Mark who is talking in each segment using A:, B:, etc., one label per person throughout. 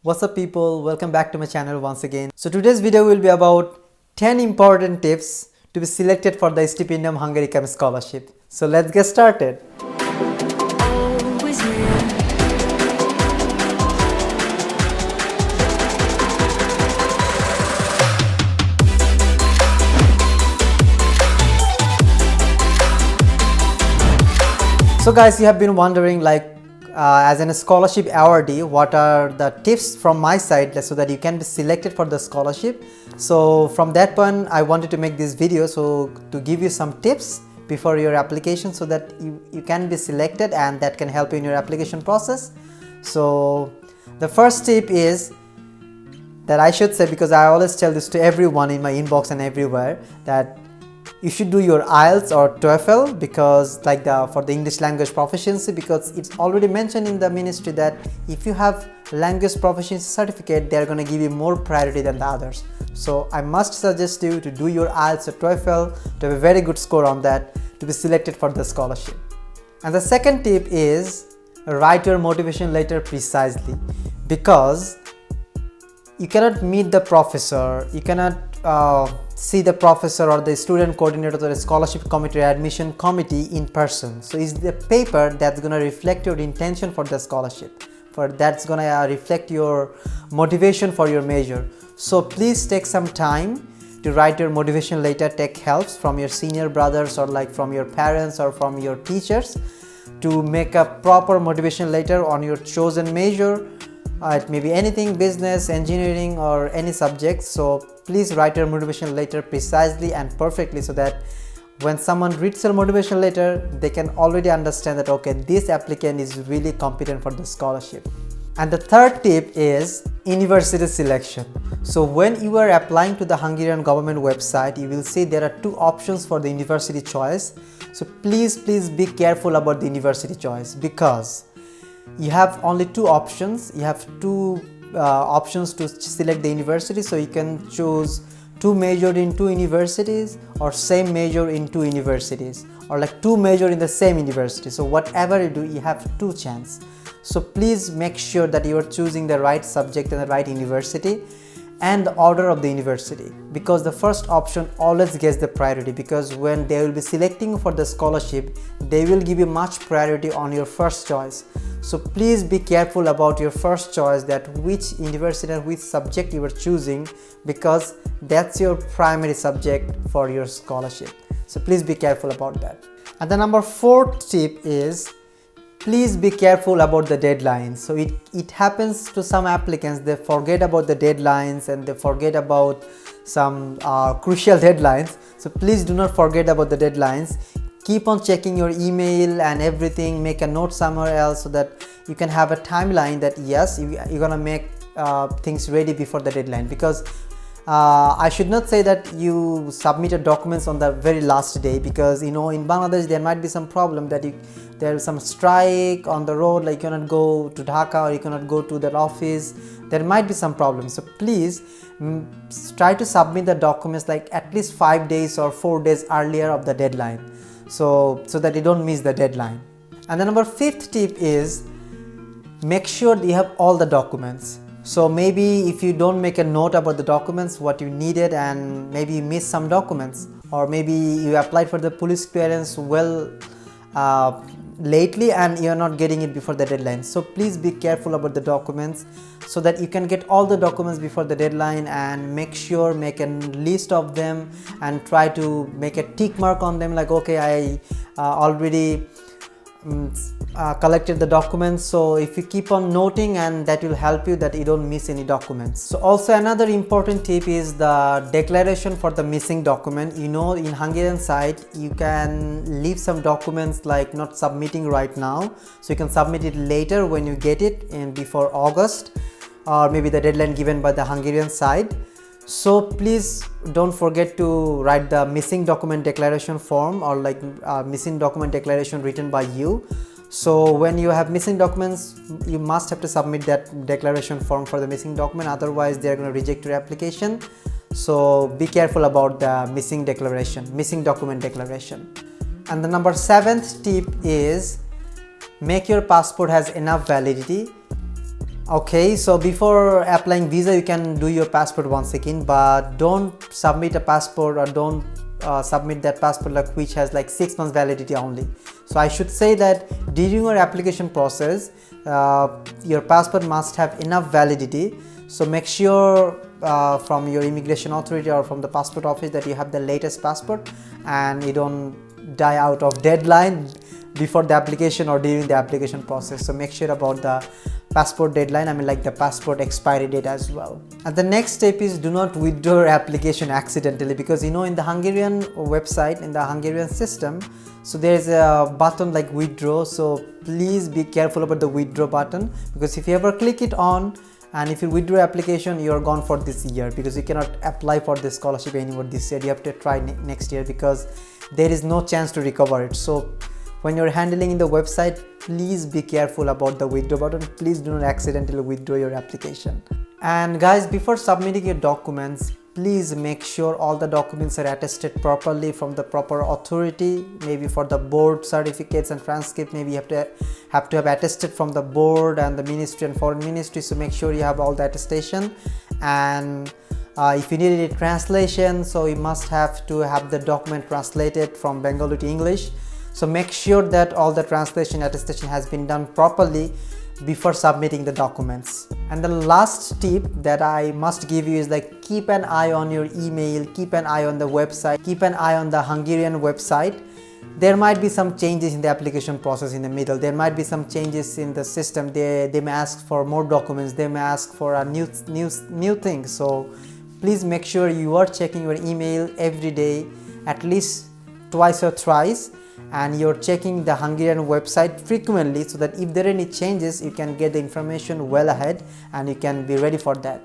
A: What's up people, welcome back to my channel once again. So today's video will be about 10 important tips to be selected for the Stipendium Hungaricum Scholarship. So let's get started. So guys, you have been wondering as a scholarship awardee, what are the tips from my side so that you can be selected for the scholarship. So from that point, I wanted to make this video to give you some tips before your application so that you can be selected and that can help you in your application process. So the first tip is that I should say, because I always tell this to everyone in my inbox and everywhere, that you should do your IELTS or TOEFL for the English language proficiency, because it's already mentioned in the ministry that if you have language proficiency certificate, they're going to give you more priority than the others. So I must suggest you to do your IELTS or TOEFL to have a very good score on that to be selected for the scholarship. And the second tip is write your motivation letter precisely, because you cannot meet the professor, you cannot see the professor or the student coordinator or the scholarship committee or admission committee in person. So it's the paper that's going to reflect your intention for the scholarship, that's going to reflect your motivation for your major. So please take some time to write your motivation letter. Take helps from your senior brothers or from your parents or from your teachers to make a proper motivation letter on your chosen major. It may be anything, business, engineering, or any subject. So please write your motivation letter precisely and perfectly so that when someone reads your motivation letter, they can already understand that okay, this applicant is really competent for the scholarship. And the third tip is university selection. So when you are applying to the Hungarian government website, you will see there are two options for the university choice. So please be careful about the university choice, because you have only two options. You have two options to select the university. So you can choose two major in two universities, or same major in two universities, or two major in the same university. So whatever you do, you have two chances. So please make sure that you are choosing the right subject and the right university and the order of the university, because the first option always gets the priority, because when they will be selecting for the scholarship, they will give you much priority on your first choice. So please be careful about your first choice, that which university and which subject you are choosing, because that's your primary subject for your scholarship. So please be careful about that. And the number 4th tip is please be careful about the deadlines. So it happens to some applicants, they forget about the deadlines and they forget about some crucial deadlines. So please do not forget about the deadlines. Keep on checking your email and everything, make a note somewhere else so that you can have a timeline that yes, you're gonna make things ready before the deadline. Because I should not say that you submitted documents on the very last day, because in Bangladesh there might be some problem that there's some strike on the road, you cannot go to Dhaka or you cannot go to their office. There might be some problems. So please try to submit the documents at least 5 days or 4 days earlier of the deadline, so that you don't miss the deadline. And the number 5th tip is make sure that you have all the documents. So maybe if you don't make a note about the documents, what you needed, and maybe you miss some documents, or maybe you applied for the police clearance lately and you're not getting it before the deadline. So please be careful about the documents so that you can get all the documents before the deadline, and make a list of them and try to make a tick mark on them, okay, I already collected the documents. So if you keep on noting, and that will help you that you don't miss any documents. So also another important tip is the declaration for the missing document. In Hungarian side, you can leave some documents not submitting right now, so you can submit it later when you get it before August, or maybe the deadline given by the Hungarian side. So please don't forget to write the missing document declaration form, or missing document declaration written by you. So when you have missing documents, you must have to submit that declaration form for the missing document, otherwise they are going to reject your application. So be careful about the missing document declaration. And the number 7th tip is make your passport has enough validity. Okay, so before applying visa you can do your passport once again, but don't submit a passport or don't submit that passport like which has like 6 months validity only. So I should say that during your application process your passport must have enough validity. So make sure from your immigration authority or from the passport office that you have the latest passport and you don't die out of deadline before the application or during the application process. So make sure about the passport deadline, I mean like the passport expiry date as well. And the next step is do not withdraw your application accidentally, because you know in the Hungarian website, in the Hungarian system, so there is a button like withdraw. So please be careful about the withdraw button, because if you ever click it on and if you withdraw application, you are gone for this year, because you cannot apply for this scholarship anymore this year. You have to try next year because there is no chance to recover it. So when you're handling in the website, please be careful about the withdraw button. Please do not accidentally withdraw your application. And guys, before submitting your documents, please make sure all the documents are attested properly from the proper authority. Maybe for the board certificates and transcript, maybe you have to have attested from the board and the ministry and foreign ministry. So make sure you have all the attestation. And if you need a translation, so you must have to have the document translated from Bengali to English. So make sure that all the translation attestation has been done properly before submitting the documents. And the last tip that I must give you is like keep an eye on your email, keep an eye on the website, keep an eye on the Hungarian website. There might be some changes in the application process in the middle. There might be some changes in the system. They may ask for more documents. They may ask for a new thing. So please make sure you are checking your email every day, at least twice or thrice. And you're checking the Hungarian website frequently, so that if there are any changes, you can get the information well ahead and you can be ready for that.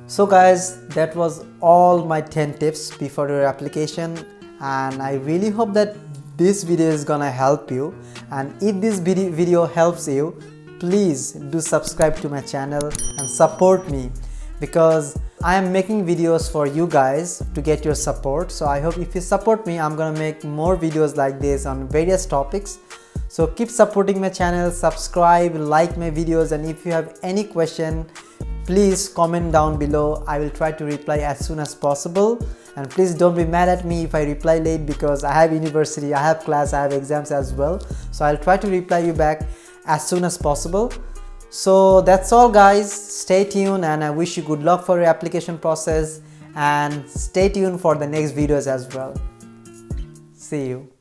A: So guys, that was all my 10 tips before your application, and I really hope that this video is gonna help you. And if this video helps you, please do subscribe to my channel and support me, because I am making videos for you guys to get your support. So I hope if you support me, I'm gonna make more videos like this on various topics. So keep supporting my channel, subscribe, like my videos, and if you have any question, please comment down below. I will try to reply as soon as possible. And please don't be mad at me if I reply late, because I have university, I have class, I have exams as well. So I'll try to reply you back as soon as possible. So that's all guys, stay tuned, and I wish you good luck for your application process, and stay tuned for the next videos as well. See you.